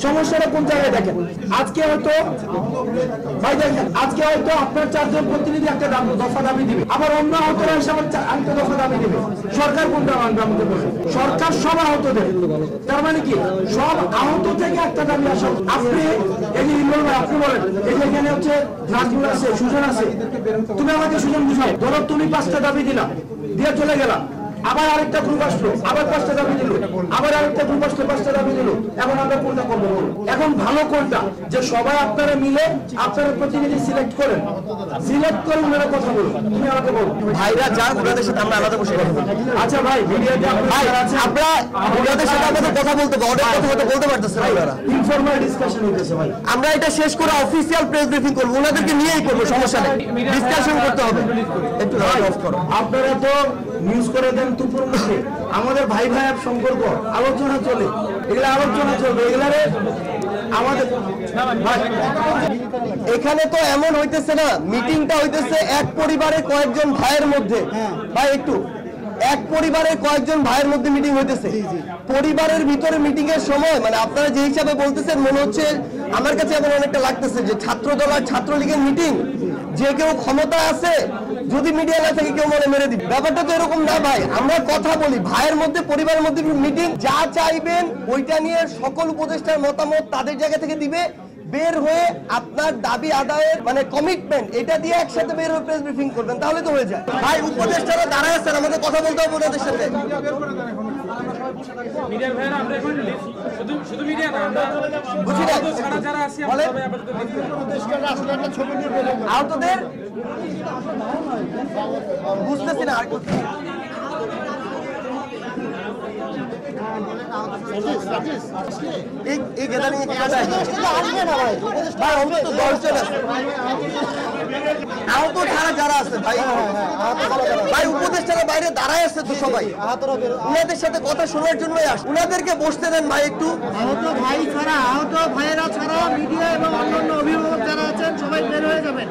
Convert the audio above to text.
সমস্যাটা কোন জায়গায় দেখেন? আজকে হয়তো ভাই দেখেন, আজকে হয়তো আপনার 4 জন প্রতিনিধি একটা দফা দাবি দিবে, আবার অন্য আহতরা এসে আবার একটা দফা দাবি দিবে। সরকার কোনটা মানবে আমাদের বলে? সরকার সব আহতদের, তার মানে কি সব আহত থেকে একটা দাবি আসা। আপনি এই যে ইমরান ভাই, আপনি বলেন এই যে এখানে হচ্ছে নাজমুল আছে, সুজন আছে, তুমি আমাকে সুজন বুঝাও। ধরো তুমি 5টা দাবি দিলা, দিয়ে চলে গেলাম, আবার আরেকটা গ্রুপ আসলো, আবার 5টা দাবি দিল, আবার আরেকটা গ্রুপ আসলো, 5টা দাবি দিল। এখন আমরা কোনটা করবো? এখন ভালো কোনটা যে সবাই আপনারা মিলে আপনারা প্রতিনিধি সিলেক্ট করেন, সিলেক্ট করে ওনারা কথা বলুন। তুমি আমাকে বলো ভাইরা যান, ওনাদের সাথে আমরা আলাদা বসে কথা বলবো। আচ্ছা ভাই, মিডিয়াতে আমরা ওনাদের সাথে আমাদের কথা বলতে অনেক কথা হয়তো বলতে পারতেছে না, ওনারা ইনফরমাল ডিসকাশন হইতেছে ভাই। আমরা এটা শেষ করে অফিসিয়াল প্রেস ব্রিফিং করবো, ওনাদেরকে নিয়েই করবো, সমস্যা নেই, ডিসকাশন করতে হবে। একটু অফ করো। আপনারা তো নিউজ করে দেন দুপুর মধ্যে, আমাদের ভাই ভাইয়ের সম্পর্ক আলোচনা চলে, এগুলা আলোচনা চলবে, এগুলারে আমাদের এখানে তো এমন হইতেছে না, মিটিংটা হইতেছে এক পরিবারের কয়েকজন ভাইয়ের মধ্যে। ভাই একটু, এক পরিবারের কয়েকজন ভাইয়ের মধ্যে মিটিং হইতেছে। পরিবারের ভিতরে মিটিং এর সময় মানে আপনারা যে হিসাবে বলতেছেন, মনে হচ্ছে আমার কাছে এখন অনেকটা লাগতেছে যে ছাত্র দল আর ছাত্রলীগের মিটিং, যে কেউ ক্ষমতা আছে যদি মিডিয়া না থাকে কেউ মনে মেরে দিবে। ব্যাপারটা তো এরকম না ভাই, আমরা কথা বলি ভাইয়ের মধ্যে, পরিবারের মধ্যে মিটিং, যা চাইবেন ওইটা নিয়ে সকল উপদেষ্টার মতামত তাদের জায়গা থেকে দিবে, বের হয়ে আপনার দাবি আদায়ের মানে কমিটমেন্ট এটা দিয়ে একসাথে বের হয়ে প্রেস ব্রিফিং করবেন, তাহলে তো হয়ে যায়। ভাই উপদেষ্টারা দাঁড়ায় আছেন, আমাদের কথা বলতে হবে ওনাদের সাথে। মিডিয়ার ভাইরা আমরা এখন শুধু মিডিয়া না, আমরা বুঝি না ছাড়া যারা আছি আমরা সবাই আপাতত আহতদের বুঝতেছি না আর এই গ্যাদারিং এ কাজ আসবে না ভাই। ভাই অন্তত 10 জন আছে আহত ছাড়া যারা আছে ভাই, ভাই উপদেষ্টারা বাইরে দাঁড়ায় আছে তো সবাই, ওনাদের সাথে কথা শোনার জন্যই আসে, ওনাদেরকে বসতে দেন ভাই একটু। আহত ভাই ছাড়া, আহত ভাইয়েরা ছাড়া মিডিয়া এবং অন্যান্য অভিভাবক যারা আছেন সবাই বের হয়ে যাবেন।